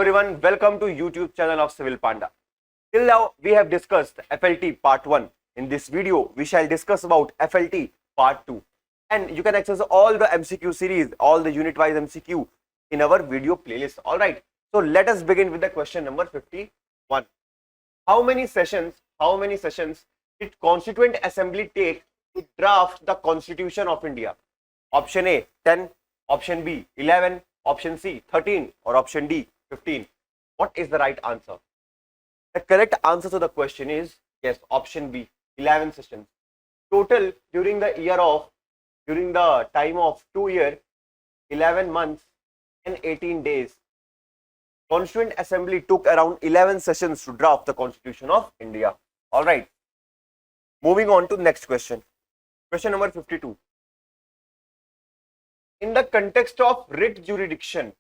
everyone, welcome to YouTube channel of Civil Panda. Till now we have discussed FLT part 1. In this video we shall discuss about FLT part 2, and you can access all the MCQ series, all the unit wise MCQ in our video playlist. Alright, so let us begin with the question number 51. How many sessions did Constituent Assembly take to draft the Constitution of India? Option A 10, option B 11, option C 13, or option D 15. What is the right answer? The correct answer to the question is yes, option B 11 sessions. Total during the time of 2 years, 11 months and 18 days. Constituent Assembly took around 11 sessions to draft the Constitution of India. Alright. Moving on to next question. Question number 52. In the context of writ jurisdiction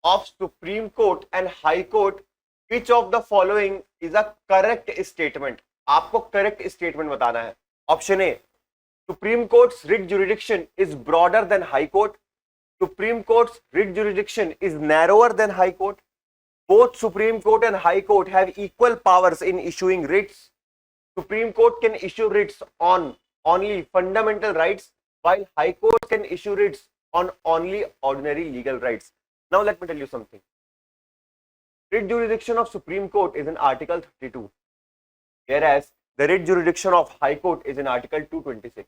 of Supreme Court and High Court, which of the following is a correct statement? आपको correct statement बताना है. Option A, Supreme Court's writ jurisdiction is broader than High Court. Supreme Court's writ jurisdiction is narrower than High Court. Both Supreme Court and High Court have equal powers in issuing writs. Supreme Court can issue writs on only fundamental rights, while High Court can issue writs on only ordinary legal rights. Now let me tell you something. Writ jurisdiction of Supreme Court is in Article 32, whereas the writ jurisdiction of High Court is in Article 226.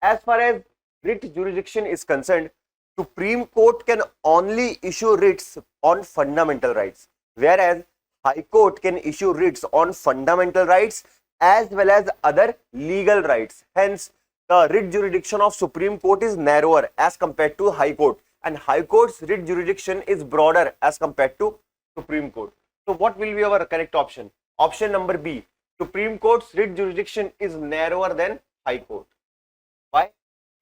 As far as writ jurisdiction is concerned, Supreme Court can only issue writs on fundamental rights, whereas High Court can issue writs on fundamental rights as well as other legal rights. Hence, the writ jurisdiction of Supreme Court is narrower as compared to High Court, and High Court's writ jurisdiction is broader as compared to Supreme Court. So what will be our correct option? Option number B. Supreme Court's writ jurisdiction is narrower than High Court. Why?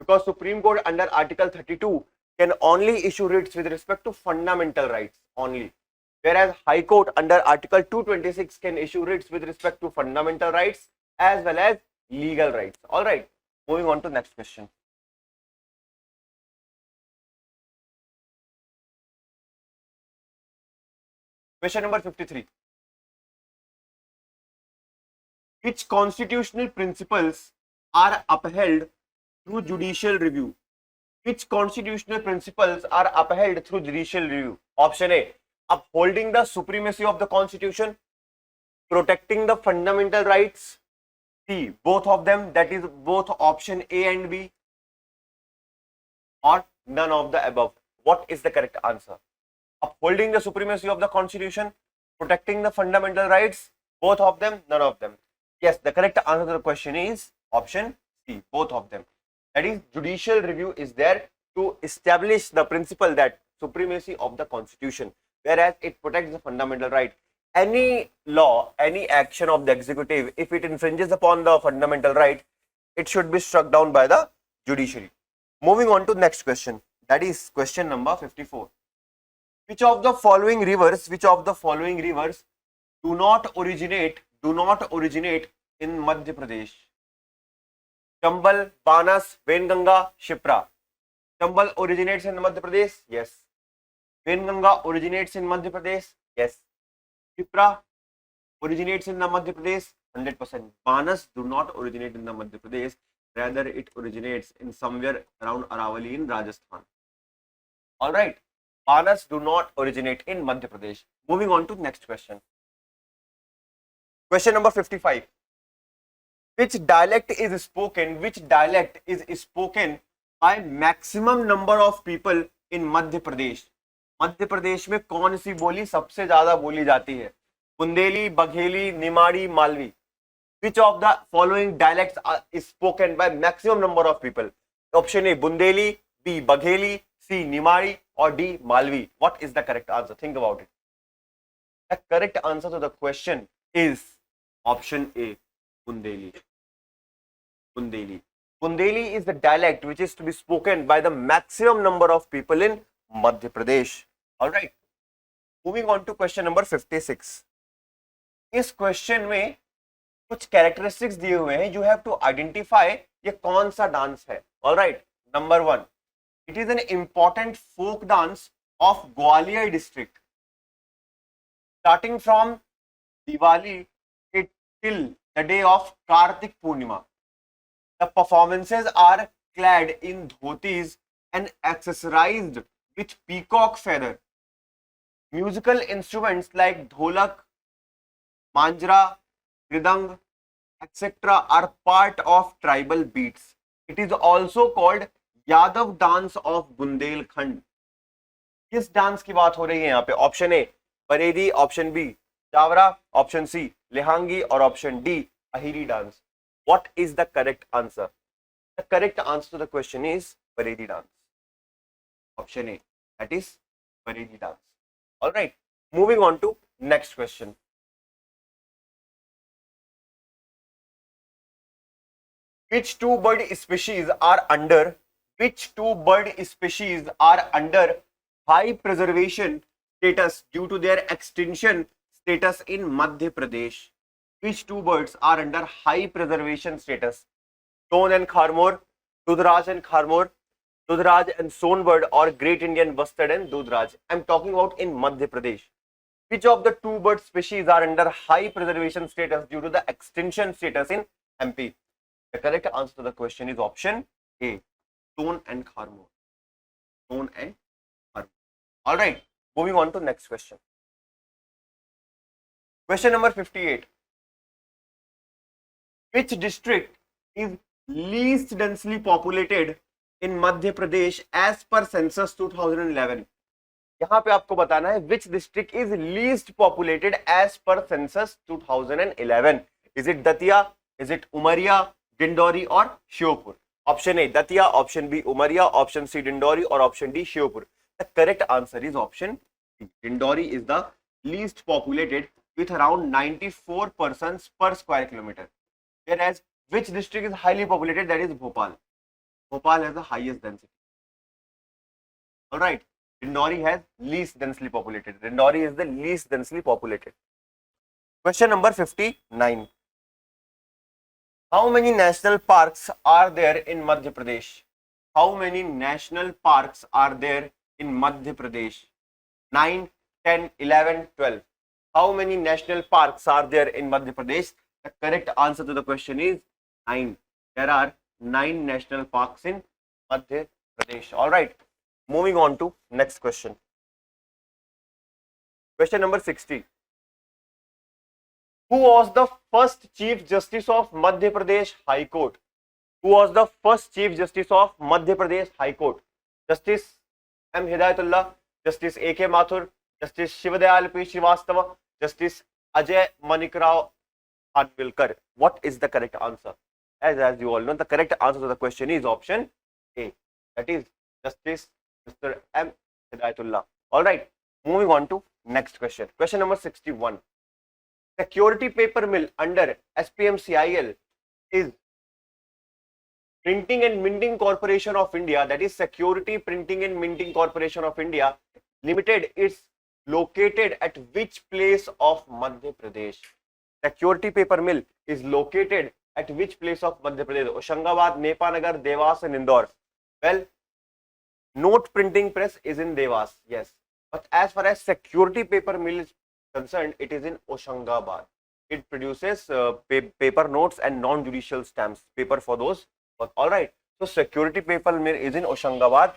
Because Supreme Court under Article 32 can only issue writs with respect to fundamental rights only, whereas High Court under Article 226 can issue writs with respect to fundamental rights as well as legal rights. Alright, moving on to next question. Question number 53. Which constitutional principles are upheld through judicial review? Which constitutional principles are upheld through judicial review? Option A, upholding the supremacy of the Constitution, protecting the fundamental rights. C, both of them, that is both option A and B, or none of the above. What is the correct answer? Upholding the supremacy of the Constitution, protecting the fundamental rights, both of them, none of them. Yes, the correct answer to the question is option C, both of them. That is, judicial review is there to establish the principle that supremacy of the Constitution, whereas it protects the fundamental right. Any law, any action of the executive, if it infringes upon the fundamental right, it should be struck down by the judiciary. Moving on to next question, that is question number 54. Which of the following rivers do not originate in Madhya Pradesh? Chambal, Banas, Venganga, Shipra. Chambal originates in Madhya Pradesh? Yes. Venganga originates in Madhya Pradesh? Yes. Shipra originates in the Madhya Pradesh? 100%. Banas do not originate in the Madhya Pradesh, rather it originates in somewhere around Aravali in Rajasthan. Alright. Banas do not originate in Madhya Pradesh. Moving on to next question. Question number 55. Which dialect is spoken by maximum number of people in Madhya Pradesh? Madhya Pradesh में कौन सी बोली सबसे ज्यादा बोली जाती है? Bundeli, Bagheli, Nimadi, Malvi. Which of the following dialects is spoken by maximum number of people? Option A, Bundeli, B, Bagheli, C, Nimari, or D, Malvi. What is the correct answer? Think about it. The correct answer to the question is option A, Bundeli. Bundeli. Bundeli is the dialect which is to be spoken by the maximum number of people in Madhya Pradesh. Alright. Moving on to question number 56. इस question में कुछ characteristics दिए हुए हैं. You have to identify ये कौन सा dance है. Alright. Number 1, It is an important folk dance of Gwalior district. Starting from Diwali till the day of Kartik Purnima. The performances are clad in dhotis and accessorized with peacock feather. Musical instruments like dholak, manjra, mridang, etc. are part of tribal beats. It is also called Yadav dance of Bundelkhand. किस dance की बात हो रही है यहाँ पे? Option A Baredi, option B Chawra, option C Lehangi और option D Ahiri dance. What is the correct answer? The correct answer to the question is Baredi dance. Option A, that is Baredi dance. All right, moving on to next question. Which two bird species are under high preservation status due to their extinction status in Madhya Pradesh? Which two birds are under high preservation status? Stone and Kharmor, Dudhraj and Kharmor, Dudhraj and Sonbird, or Great Indian Bustard and Dudhraj. I am talking about in Madhya Pradesh. Which of the two bird species are under high preservation status due to the extinction status in MP? The correct answer to the question is option A, Stone and Kharmor. Stone and Kharmor. All right, moving on to next question. Question number 58. Which district is least densely populated in Madhya Pradesh as per census 2011? यहाँ पे आपको बताना है which district is least populated as per census 2011. Is it Datia? Is it Umaria, Dindori, or Shiopur? Option A Datia, option B Umaria, option C Dindori, or option D Shiopur. The correct answer is option B. Dindori is the least populated with around 94 persons per square kilometer. Whereas which district is highly populated? That is Bhopal. Bhopal has the highest density. All right. Dindori has least densely populated. Dindori is the least densely populated. Question number 59. How many national parks are there in Madhya Pradesh? How many national parks are there in Madhya Pradesh? 9, 10, 11, 12. How many national parks are there in Madhya Pradesh? The correct answer to the question is 9. There are 9 national parks in Madhya Pradesh. All right. Moving on to next question. Question number 60. Who was the first Chief Justice of Madhya Pradesh High Court? Who was the first Chief Justice of Madhya Pradesh High Court? Justice M. Hidayatullah, Justice A.K. Mathur, Justice Shivadayal P. Srivastava, Justice Ajay Manikrao Hadvilkar. What is the correct answer? As you all know, the correct answer to the question is option A. That is Justice Mr. M. Hidayatullah. All right. Moving on to next question. Question number 61. Security paper mill under SPMCIL is Printing and Minting Corporation of India. That is Security Printing and Minting Corporation of India Limited. Is located at which place of Madhya Pradesh? Security paper mill is located at which place of Madhya Pradesh? Hoshangabad, Nepanagar, Devas, and Indore. Well, note printing press is in Devas, yes. But as far as security paper mill is concerned, it is in Hoshangabad. It produces paper notes and non-judicial stamps, paper for those. But all right. So security paper mill is in Hoshangabad.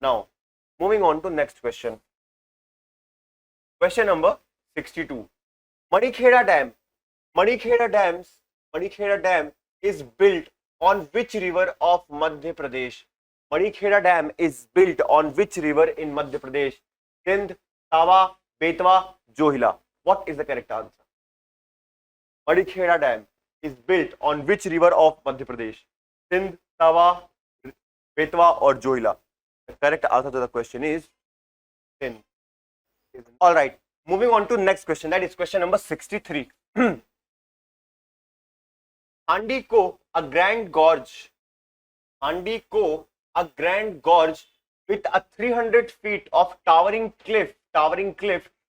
Now, moving on to next question. Question number 62. Manikheda Dam. Manikheda Dam is built on which river of Madhya Pradesh? Manikheda Dam is built on which river in Madhya Pradesh? Sindh, Tawa, Betwa, Johila. What is the correct answer? Manikheda Dam is built on which river of Madhya Pradesh? Sindh, Tawa, Betwa, or Johila? The correct answer to the question is Sindh. All right. Moving on to next question. That is question number 63. Handi Ko, a grand gorge. Handi Ko, a grand gorge with a 300 feet of towering cliff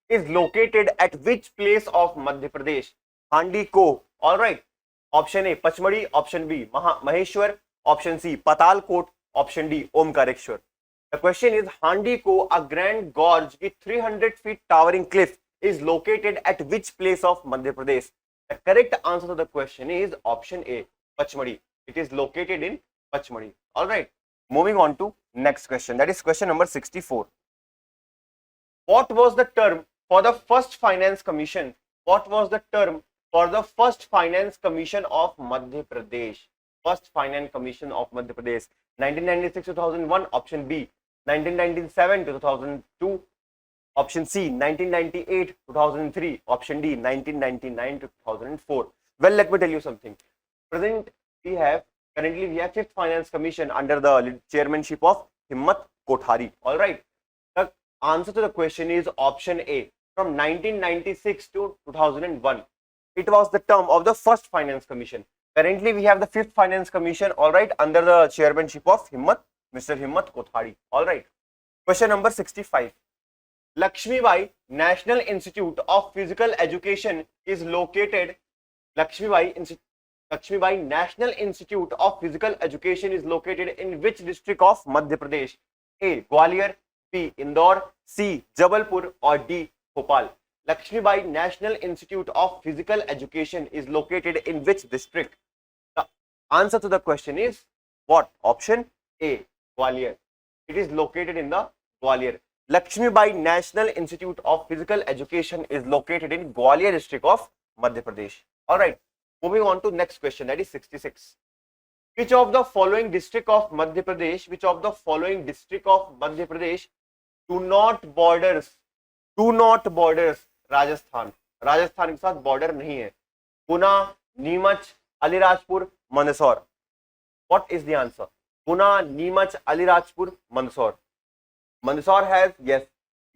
is located at which place of Madhya Pradesh? Handi Ko. All right. Option A, Pachmadi. Option B, Maheshwar. Option C, Patalkot. Option D, Omkareshwar. The question is, Handiko, a grand gorge with 300 feet towering cliff, is located at which place of Madhya Pradesh? The correct answer to the question is option A, Pachmadi. It is located in Pachmadi. All right. Moving on to next question. That is question number 64. What was the term for the first finance commission? What was the term for the first finance commission of Madhya Pradesh? First finance commission of Madhya Pradesh. 1996-2001, option B. 1997-2002, option C. 1998-2003, option D. 1999-2004. Well, let me tell you something. Currently we have fifth finance commission under the chairmanship of Himmat Kothari. All right. The answer to the question is option A. From 1996 to 2001, it was the term of the first finance commission. Currently we have the fifth finance commission, all right, under the chairmanship of Mr. Himmat Kothari. All right. Question number 65. Lakshmibai National Institute of Physical Education is located. Lakshmibai National Institute of Physical Education is located in which district of Madhya Pradesh? A. Gwalior, B. Indore, C. Jabalpur, or D. Bhopal. Lakshmibai National Institute of Physical Education is located in which district? The answer to the question is what? Option A, Gwalior. It is located in the Gwalior. Lakshmibai National Institute of Physical Education is located in Gwalior district of Madhya Pradesh. All right. Moving on to next question, that is 66. Which of the following district of Madhya Pradesh? Which of the following district of Madhya Pradesh do not borders Rajasthan? Rajasthan के साथ border नहीं है. गुना, Neemuch, Alirajpur, Mandsaur. What is the answer? Guna, Neemach, Alirajpur, Mandsaur. Mandsaur has, yes.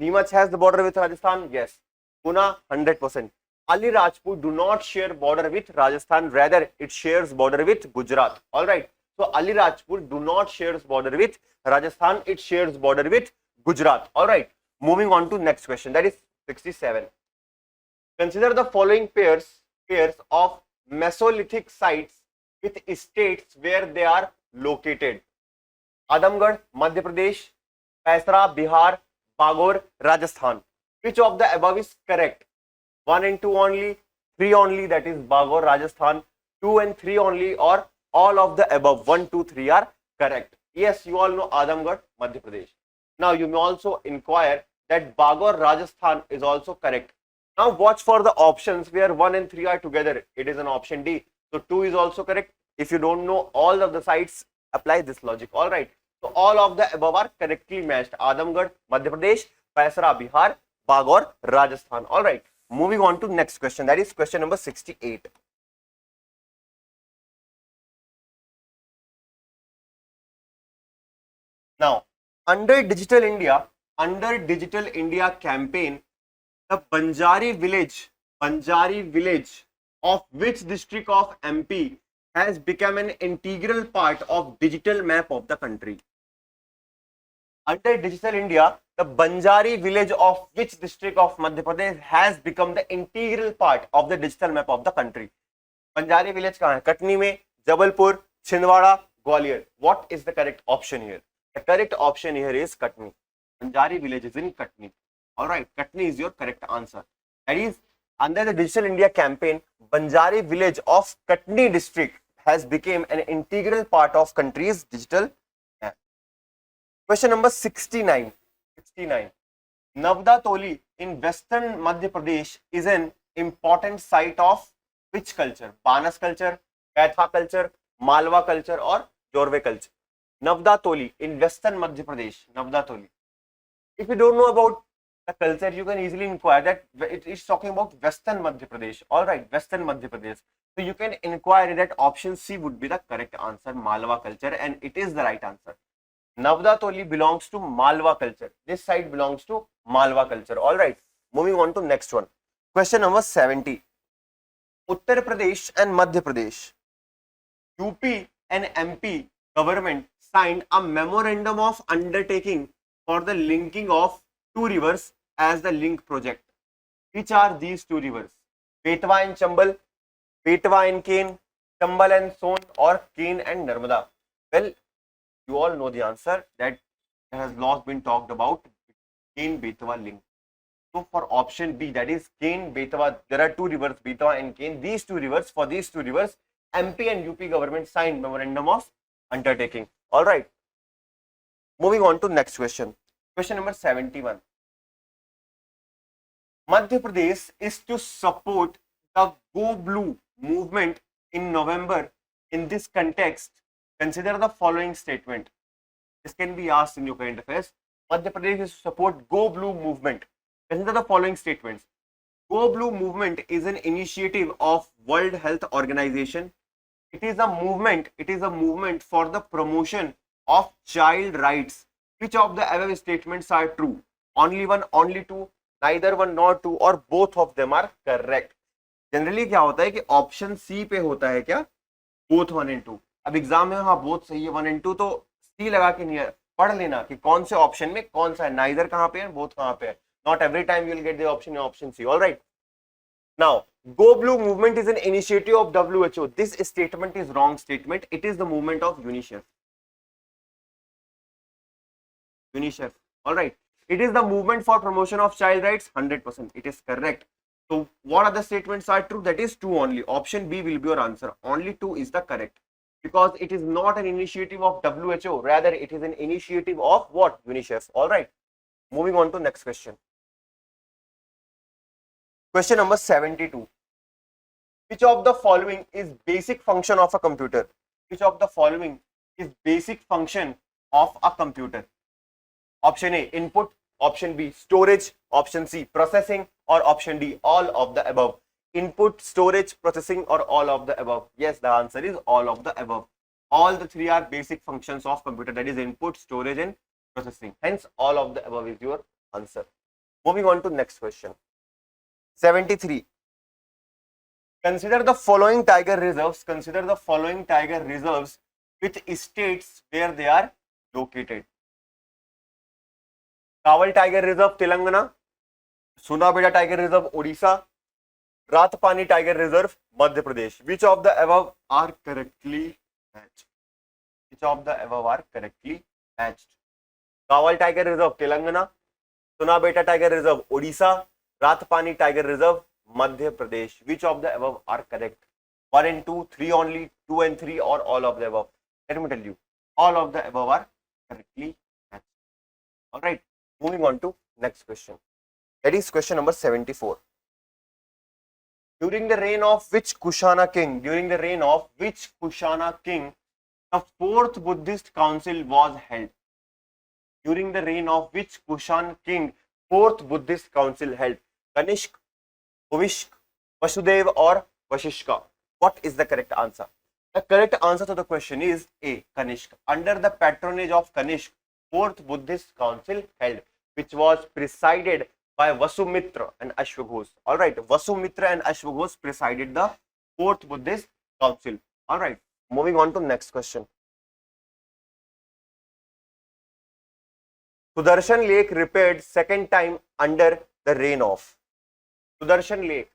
Neemach has the border with Rajasthan, yes. Guna, 100%. Alirajpur do not share border with Rajasthan, rather it shares border with Gujarat. All right. So Alirajpur do not shares border with Rajasthan, it shares border with Gujarat. All right. Moving on to next question, that is 67. Consider the following pairs of Mesolithic sites with states where they are located. Adamgarh, Madhya Pradesh, Paisra, Bihar, Bagor, Rajasthan. Which of the above is correct? 1 and 2 only, 3 only, that is Bagor, Rajasthan, 2 and 3 only, or all of the above, 1, 2, 3 are correct. Yes, you all know Adamgarh, Madhya Pradesh. Now you may also inquire that Bagor, Rajasthan is also correct. Now watch for the options where 1 and 3 are together. It is an option D. So 2 is also correct. If you don't know all of the sites, apply this logic. All right. So all of the above are correctly matched. Adamgarh, Madhya Pradesh, Paisra, Bihar, Bagor, Rajasthan. All right. Moving on to next question. That is question number 68. Now, under Digital India campaign, the Banjari village of which district of MP has become an integral part of digital map of the country? Under Digital India, the Banjari village of which district of Madhya Pradesh has become the integral part of the digital map of the country? Banjari village कहाँ है? कटनी में, Jabalpur, Chhindwara, Gwalior. What is the correct option here? The correct option here is Katni. Banjari village is in Katni. All right, Katni is your correct answer. That is, under the Digital India campaign, Banjari village of Katni district has become an integral part of country's digital map. Question number 69. Navda Toli in western Madhya Pradesh is an important site of which culture? Banas culture, Kaitha culture, Malwa culture, or Jorve culture? Navda Toli in western Madhya Pradesh. Navda Toli. If you don't know about the culture, you can easily inquire that it is talking about western Madhya Pradesh. All right, western Madhya Pradesh. So you can inquire that option C would be the correct answer, Malwa culture, and it is the right answer. Navda Toli belongs to Malwa culture. This site belongs to Malwa culture. All right. Moving on to next one. Question number 70. Uttar Pradesh and Madhya Pradesh, UP and MP government signed a memorandum of undertaking for the linking of two rivers as the link project. Which are these two rivers? Betwa and Chambal, Betwa and Ken, Chambal and Son, or Ken and Narmada? Well, You all know the answer, that there has lot been talked about Ken Betwa link. So for option B, that is Ken Betwa, there are two rivers, Betwa and Ken. These two rivers, for these two rivers, MP and UP government signed memorandum of undertaking. All right. Moving on to next question. Question number 71. Madhya Pradesh is to support the Go Blue movement in November. In this context, consider the following statement. This can be asked in your current affairs. Madhya Pradesh is to support Go Blue movement. Consider the following statements. Go Blue movement is an initiative of World Health Organization. It is a movement. It is a movement for the promotion of child rights. Which of the above statements are true? Only one, only two, neither one nor two, or both of them are correct. Generally क्या होता है कि option C पे होता है क्या, both 1 and 2. अब exam में हाँ बोथ सही है 1 and 2, तो सी लगा के नहीं पढ़ लेना कि कौन से ऑप्शन में कौन सा है, नाइदर कहाँ पे है, बोथ कहाँ पे है. Not every time you will get the option in option C. All right. Now, Go Blue movement is an initiative of WHO. This statement is wrong statement. It is the movement of UNICEF. UNICEF. All right. It is the movement for promotion of child rights. 100%. It is correct. So, what other statements are true? That is 2 only. Option B will be your answer. Only 2 is the correct. Because it is not an initiative of WHO. Rather, it is an initiative of what? UNICEF. All right. Moving on to next question. Question number 72. Which of the following is basic function of a computer? Which of the following is basic function of a computer? Option A, input. Option B, storage. Option C, processing. Or option D, all of the above. Input, storage, processing, or all of the above. Yes, the answer is all of the above. All the three are basic functions of computer, that is input, storage, and processing. Hence, all of the above is your answer. Moving on to next question. 73. Consider the following tiger reserves. Consider the following tiger reserves with states where they are located. Kawal Tiger Reserve, Telangana. Sunabeda Tiger Reserve, Odisha. Ratpani Tiger Reserve, Madhya Pradesh. Which of the above are correctly matched? Which of the above are correctly matched? Kawal Tiger Reserve, Telangana. Sunabeda Tiger Reserve, Odisha. Ratpani Tiger Reserve, Madhya Pradesh. Which of the above are correct? 1 and 2, 3 only, 2 and 3, or all of the above? Let me tell you, all of the above are correctly matched. All right, moving on to next question. That is question number 74. During the reign of which Kushana king? During the reign of which Kushana king the 4th Buddhist Council was held? During the reign of which Kushan king 4th Buddhist Council held? Kanishk, Bhuvishk, Vasudev, or Vashishka? What is the correct answer? The correct answer to the question is A, Kanishk. Under the patronage of Kanishk, 4th Buddhist Council held, which was presided by Vasumitra and Ashwaghosh. All right, Vasumitra and Ashwaghosh presided the 4th Buddhist Council. All right, moving on to next question. Sudarshan Lake repaired second time under the reign of. Sudarshan Lake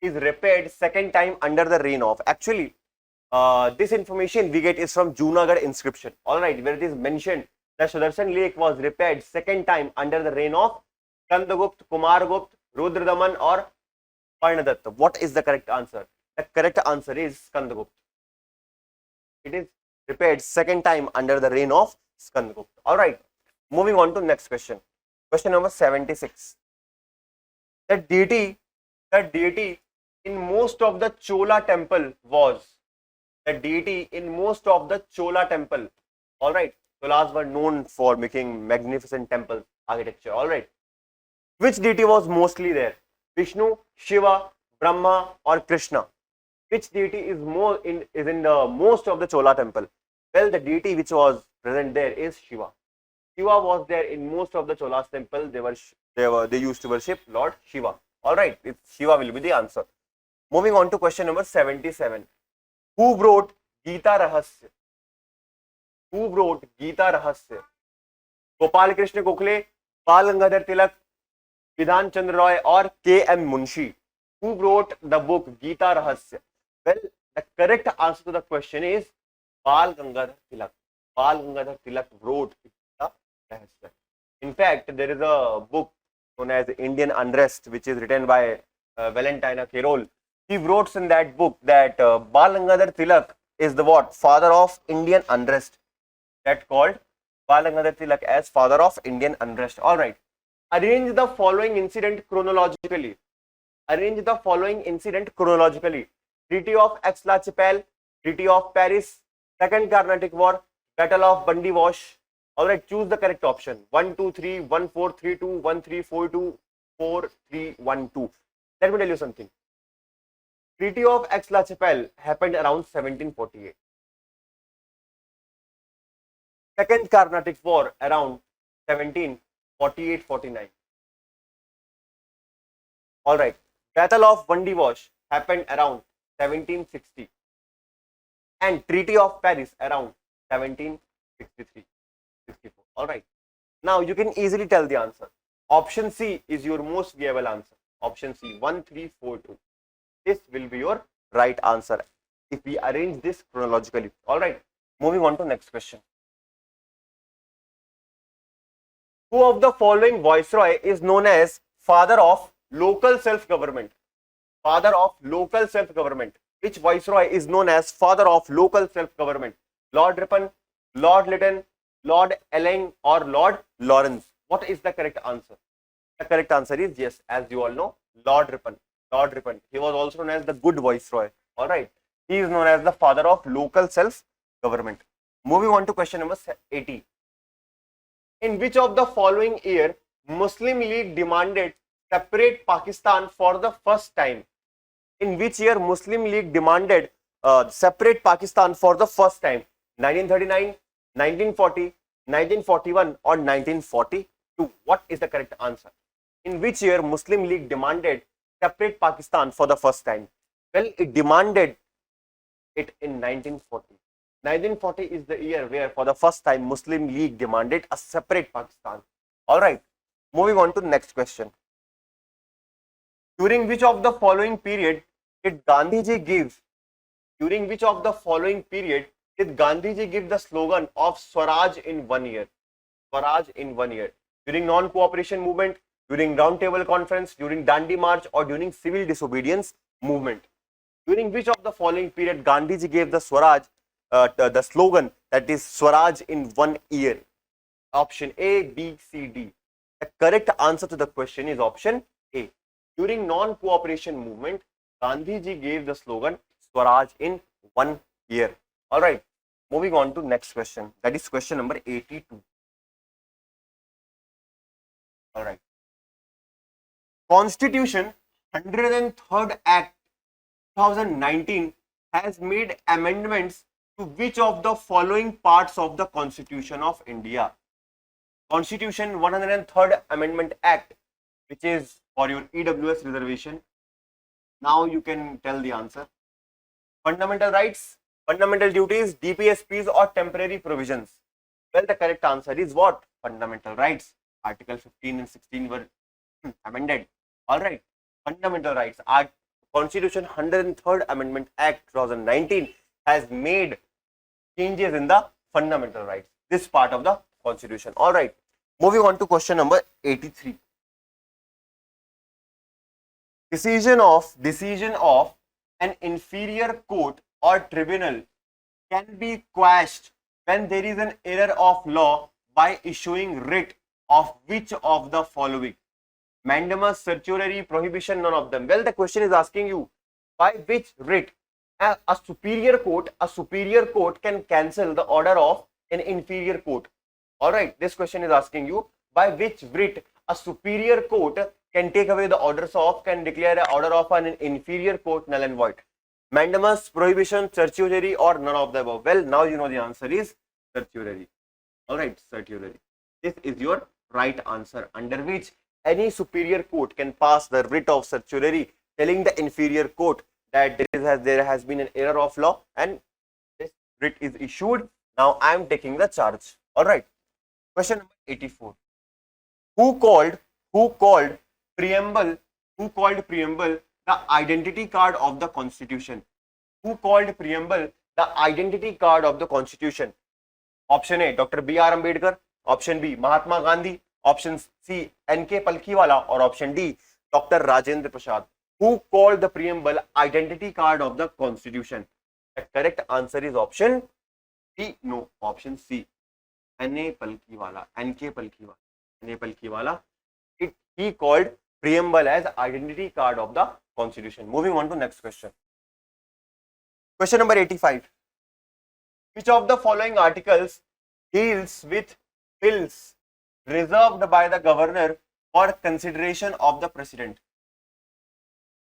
is repaired second time under the reign of. Actually, this information we get is from Junagadh inscription. All right, where it is mentioned that Sudarshan Lake was repaired second time under the reign of Kandagupt, Kumargupt, Rudradaman, or Parnadatta. What is the correct answer? The correct answer is Kandagupt. It is repaired second time under the reign of Kandagupt. All right, moving on to next question. Question number 76. The deity in most of the Chola temple was. The deity in most of the Chola temple. All right. Cholas were known for making magnificent temple architecture. All right. Which deity was mostly there? Vishnu, Shiva, Brahma, or Krishna? Which deity is in the most of the Chola temple? Well, the deity which was present there is Shiva. Shiva was there in most of the Cholas temple. They used to worship Lord Shiva. All right, Shiva will be the answer. Moving on to question number 77. Who wrote Gita Rahasya? Who wrote Gita Rahasya? Gopal Krishna Gokhale, Bal Gangadhar Tilak, Vidhan Chandra Roy, or K.M. Munshi? Who wrote the book Gita Rahasya? Well, the correct answer to the question is Bal Gangadhar Tilak. Bal Gangadhar Tilak wrote the Rahasya. In fact, there is a book known as Indian Unrest, which is written by Valentina Carroll. He wrote in that book that Bal Gangadhar Tilak is the what? Father of Indian unrest. That called Bal Gangadhar Tilak as father of Indian unrest. All right. Arrange the following incident chronologically. Arrange the following incident chronologically. Treaty of Aix-la-Chapelle, Treaty of Paris, Second Carnatic War, Battle of Bundy Wash. All right, choose the correct option. 1, 2, 3, 1, 4, 3, 2, 1, 3, 4, 2, 4, 3, 1, 2. Let me tell you something. Treaty of Aix-la-Chapelle happened around 1748. Second Carnatic War around 1748-49. All right. Battle of Bundy Wash happened around 1760. And Treaty of Paris around 1763. 64. All right. Now you can easily tell the answer. Option C is your most viable answer. Option C, 1, 3, 4, 2. This will be your right answer if we arrange this chronologically. All right. Moving on to next question. Who of the following viceroy is known as father of local self-government? Father of local self-government. Which viceroy is known as father of local self-government? Lord Ripon, Lord Lytton, Lord Elling, or Lord Lawrence? What is the correct answer? The correct answer is yes, as you all know, Lord Ripon. Lord Ripon. He was also known as the good viceroy. All right. He is known as the father of local self-government. Moving on to question number 80. In which of the following year Muslim League demanded separate Pakistan for the first time? In which year Muslim League demanded separate Pakistan for the first time? 1939, 1940, 1941, or 1942? What is the correct answer? In which year Muslim League demanded separate Pakistan for the first time? Well, it demanded it in 1940. 1940 is the year where for the first time Muslim League demanded a separate Pakistan. All right. Moving on to the next question. During which of the following period did Gandhiji give? During which of the following period did Gandhiji give the slogan of Swaraj in 1 year? Swaraj in 1 year. During non-cooperation movement, during round table conference, during Dandi March, or during civil disobedience movement? During which of the following period Gandhiji gave the Swaraj, the slogan that is Swaraj in 1 year? Option A, B, C, D. The correct answer to the question is option A. During non-cooperation movement, Gandhiji gave the slogan Swaraj in 1 year. All right. Moving on to next question. That is question number 82. All right. Constitution 103rd Act 2019 has made amendments to which of the following parts of the Constitution of India? Constitution 103rd Amendment Act, which is for your EWS reservation. Now you can tell the answer. Fundamental rights, fundamental duties, DPSPs, or temporary provisions? Well, the correct answer is what? Fundamental rights. Article 15 and 16 were amended. All right. Fundamental rights. Our Constitution 103rd Amendment Act 2019 has made changes in the fundamental rights. This part of the Constitution. All right. Moving on to question number 83. Decision of an inferior court or tribunal can be quashed when there is an error of law by issuing writ of which of the following? Mandamus, certiorari, prohibition, none of them. Well, the question is asking you by which writ a superior court can cancel the order of an inferior court. All right, this question is asking you by which writ a superior court can take away the orders of, can declare an order of an inferior court null and void. Mandamus, prohibition, certiorari, or none of the above. Well, now you know the answer is certiorari. All right, certiorari. This is your right answer, under which any superior court can pass the writ of certiorari telling the inferior court that there has been an error of law and this writ is issued. Now I am taking the charge. All right. Question number 84. Who called preamble the identity card of the Constitution? Who called preamble the identity card of the Constitution? Option A doctor B R Ambedkar, option B Mahatma Gandhi, option C N K Palkhivala और option D doctor Rajendra Prasad. Who called the preamble identity card of the constitution? The correct answer is option B. No, option C. N.A. Palkhiwala. N.K. Palkhiwala. N.A. Palkhiwala. He called preamble as identity card of the constitution. Moving on to next question. Question number 85. Which of the following articles deals with bills reserved by the governor for consideration of the president?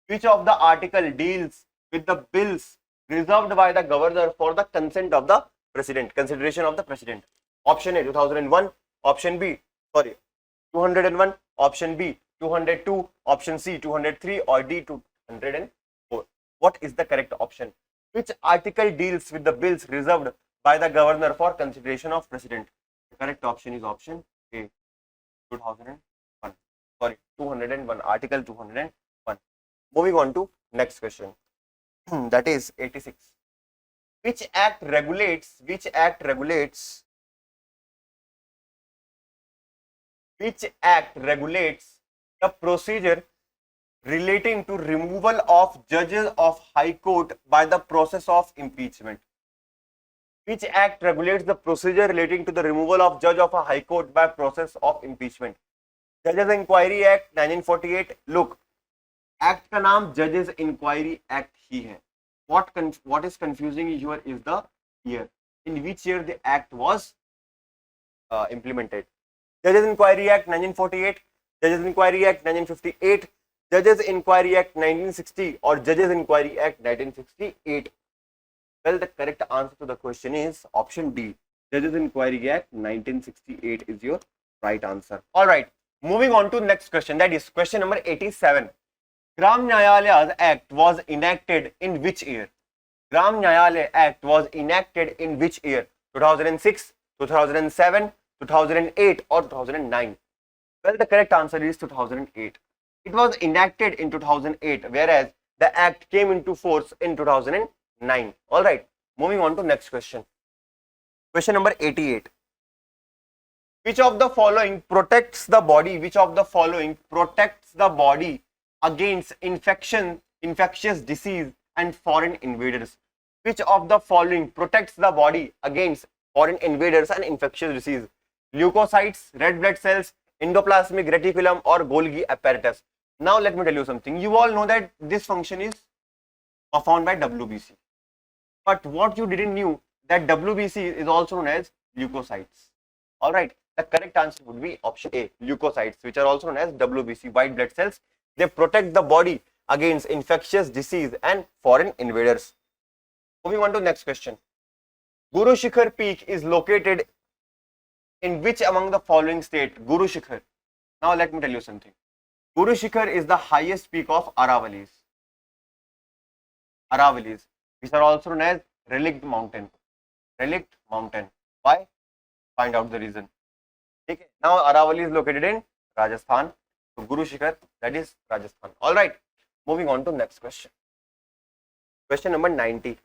Which of the article deals with the bills reserved by the governor for the consent of the president, consideration of the president? Option A 2001, option B 201, option B 202, option C 203 or D 204. What is the correct option? Which article deals with the bills reserved by the governor for consideration of president? The correct option is option A 2001. 201, article 201. Moving on to next question. That is 86. Which act regulates the procedure relating to removal of judges of High Court by the process of impeachment? Which act regulates the procedure relating to the removal of judge of a High Court by process of impeachment? Judges Inquiry Act 1948. Look, act का नाम जजेस inquiry act ही है. What is confusing here is the year. In which year the act was implemented? Judges Inquiry Act 1948, Judges Inquiry Act 1958, Judges Inquiry Act 1960 or Judges Inquiry Act 1968? Well, the correct answer to the question is option D. Judges Inquiry Act 1968 is your right answer. All right, moving on to next question, that is question number 87. Gram Nyayalaya Act was enacted in which year? Gram Nyayalaya Act was enacted in which year? 2006, 2007, 2008 or 2009? Well, the correct answer is 2008. It was enacted in 2008, whereas the act came into force in 2009. All right, moving on to next question. Question number 88. Which of the following protects the body? Which of the following protects the body against infectious disease and foreign invaders? Which of the following protects the body against foreign invaders and infectious disease? Leukocytes, red blood cells, endoplasmic reticulum or Golgi apparatus? Now let me tell you something. You all know that this function is performed by WBC. But what you didn't knew that WBC is also known as leukocytes. All right, the correct answer would be option A, leukocytes, which are also known as WBC, white blood cells. They protect the body against infectious disease and foreign invaders. Moving on to next question. Guru Shikhar peak is located in which among the following state? Guru Shikhar. Now let me tell you something. Guru Shikhar is the highest peak of Aravalis. Aravalis, which are also known as relict mountain. Relict mountain. Why? Find out the reason. Okay. Now Aravali is located in Rajasthan. So Guru Shikhar, that is Rajasthan. All right. Moving on to next question. Question number 90.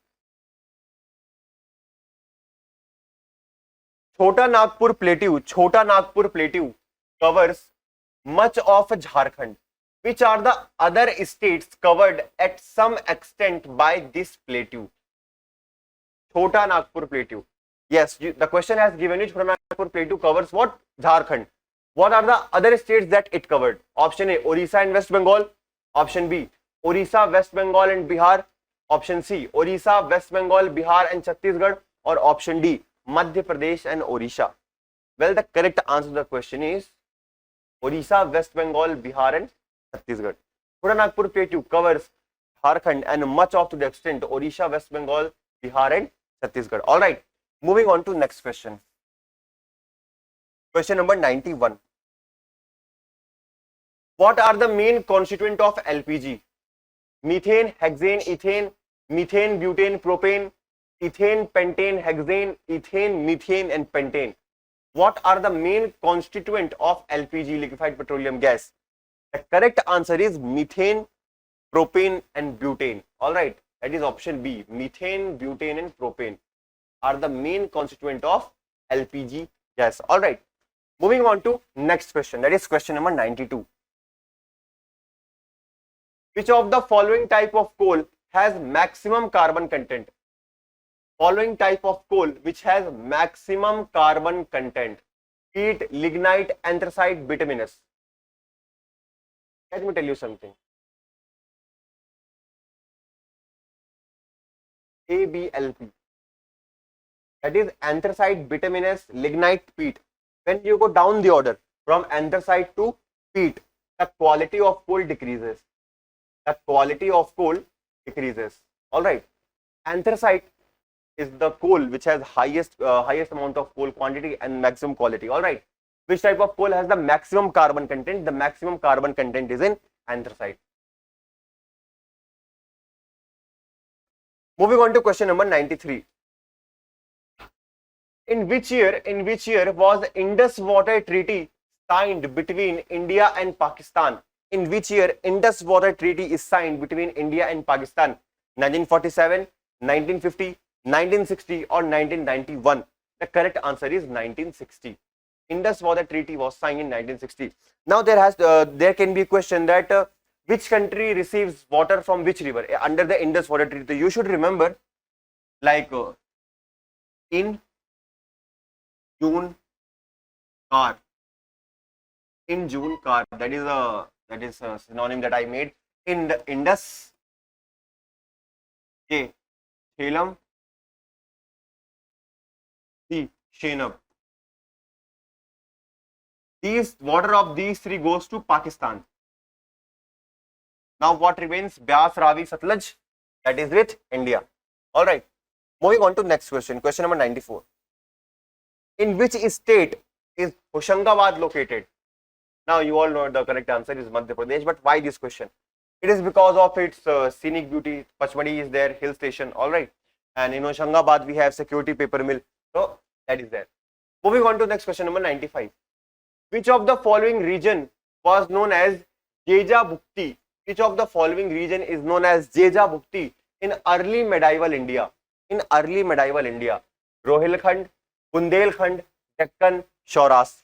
Chota Nagpur Plateau covers much of Jharkhand. Which are the other states covered at some extent by this plateau? Chota Nagpur Plateau. Yes, the question has given you Chota Nagpur Plateau covers what? Jharkhand. What are the other states that it covered? Option A, Orissa and West Bengal. Option B, Orissa, West Bengal and Bihar. Option C, Orissa, West Bengal, Bihar and Chhattisgarh. Or option D, Madhya Pradesh and Orissa. Well, the correct answer to the question is Orissa, West Bengal, Bihar and Chhattisgarh. Chota Nagpur Plateau covers Jharkhand and much of to the extent Orissa, West Bengal, Bihar and Chhattisgarh. All right, moving on to next question. Question number 91. What are the main constituent of LPG? Methane, hexane, ethane, methane, butane, propane, ethane, pentane, hexane, ethane, methane and pentane. What are the main constituent of LPG, liquefied petroleum gas? The correct answer is methane, propane and butane. All right, that is option B. Methane, butane and propane are the main constituent of LPG gas. All right. Moving on to next question. That is question number 92. Which of the following type of coal has maximum carbon content? Following type of coal which has maximum carbon content: peat, lignite, anthracite, bituminous. Let me tell you something. ABLP. That is anthracite, bituminous, lignite, peat. When you go down the order from anthracite to peat, the quality of coal decreases. The quality of coal decreases. All right. Anthracite is the coal which has highest amount of coal quantity and maximum quality. All right. Which type of coal has the maximum carbon content? The maximum carbon content is in anthracite. Moving on to question number 93. In which year was the Indus Water Treaty signed between India and Pakistan? In which year Indus Water Treaty is signed between India and Pakistan? 1947, 1950, 1960 or 1991? The correct answer is 1960. Indus Water Treaty was signed in 1960. Now there can be a question that which country receives water from which river under the Indus Water Treaty? You should remember, like in June Ghar. In June Ghar. That is a synonym that I made. In the Indus, A, Jhelum, C, Chenab. These water of these three goes to Pakistan. Now what remains? Byas, Ravi, Satluj. That is with India. All right. Moving on to next question. Question number 94. In which state is Hoshangabad located? Now you all know the correct answer is Madhya Pradesh. But why this question? It is because of its scenic beauty. Pachmadi is there, hill station. All right. And in Hoshangabad we have security paper mill. So that is there. Moving on to next question number 95. Which of the following region was known as Jeja Bhukti? Which of the following region is known as Jeja Bhukti in early medieval India? In early medieval India, Rohilkhand, Bundelkhand, Deccan, Saurashtra.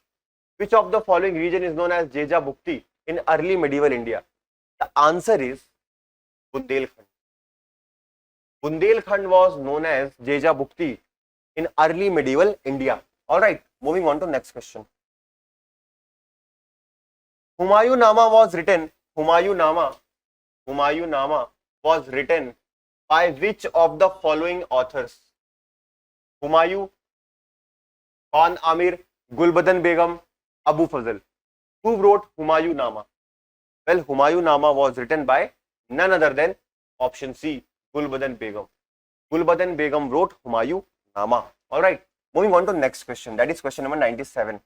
Which of the following region is known as Jeja Bhukti in early medieval India? The answer is Bundelkhand. Bundelkhand was known as Jeja Bhukti in early medieval India. All right, moving on to next question. Humayunama was written. Humayunama was written by which of the following authors? Humayun, Khan Amir, Gulbadan Begum, Abu Fazl. Who wrote Humayunama? Well, Humayunama was written by none other than option C, Gulbadan Begum. Gulbadan Begum wrote Humayunama. All right. Moving on to next question. That is question number 97.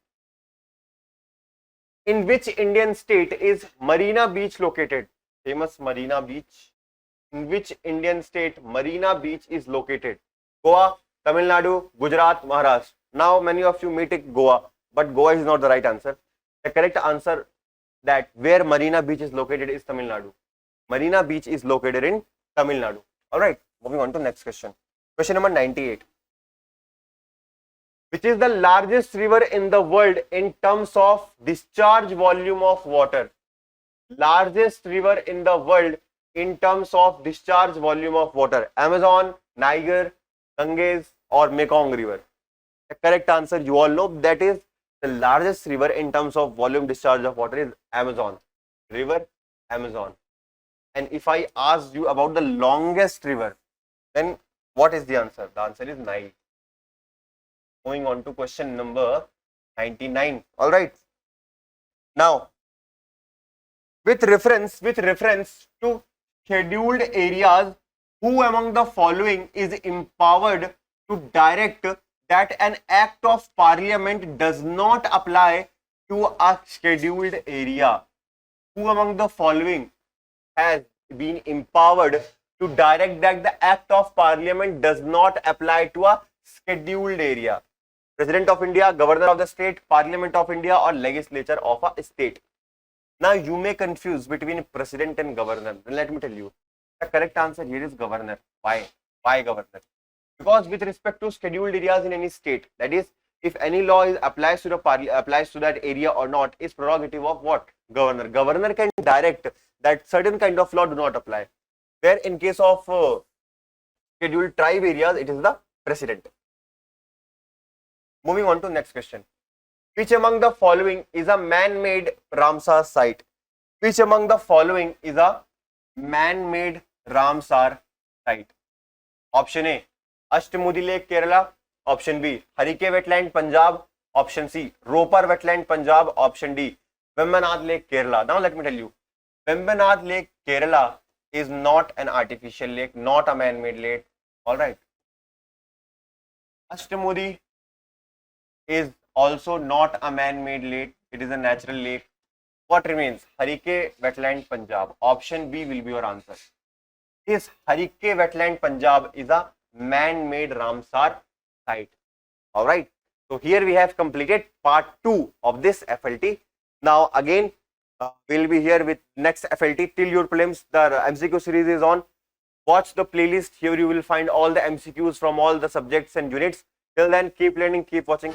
In which Indian state is Marina Beach located? Famous Marina Beach. In which Indian state Marina Beach is located? Goa, Tamil Nadu, Gujarat, Maharashtra. Now many of you may take Goa, but Goa is not the right answer. The correct answer that where Marina Beach is located is Tamil Nadu. Marina Beach is located in Tamil Nadu. All right, moving on to next question. Question number 98. Which is the largest river in the world in terms of discharge volume of water? Largest river in the world in terms of discharge volume of water. Amazon, Niger, Ganges or Mekong River? The correct answer you all know, that is the largest river in terms of volume discharge of water is Amazon. River Amazon. And if I ask you about the longest river, then what is the answer? The answer is Nile. Moving on to question number 99. All right. Now, with reference to scheduled areas, who among the following is empowered to direct that an act of parliament does not apply to a scheduled area? Who among the following has been empowered to direct that the act of parliament does not apply to a scheduled area? President of India, Governor of the state, Parliament of India or legislature of a state? Now you may confuse between president and governor. Then let me tell you, the correct answer here is governor. Why? Why governor? Because with respect to scheduled areas in any state, that is if any law is applies to the applies to that area or not is prerogative of what? Governor. Governor can direct that certain kind of law do not apply. Where in case of scheduled tribe areas, it is the president. Moving on to next question. Which among the following is a man-made Ramsar site? Which among the following is a man-made Ramsar site? Option A, Ashtamudi Lake, Kerala. Option B, Harike Wetland, Punjab. Option C, Ropar Wetland, Punjab. Option D, Vembanath Lake, Kerala. Now let me tell you, Vembanath Lake, Kerala is not an artificial lake, not a man-made lake. All right. Ashtamudi is also not a man-made lake. It is a natural lake. What remains? Harike Wetland, Punjab. Option B will be your answer. This Harike Wetland, Punjab is a man-made Ramsar site. All right. So here we have completed part 2 of this FLT. Now again, we'll be here with next FLT till your prelims. The MCQ series is on. Watch the playlist. Here you will find all the MCQs from all the subjects and units. Till then, keep learning, keep watching.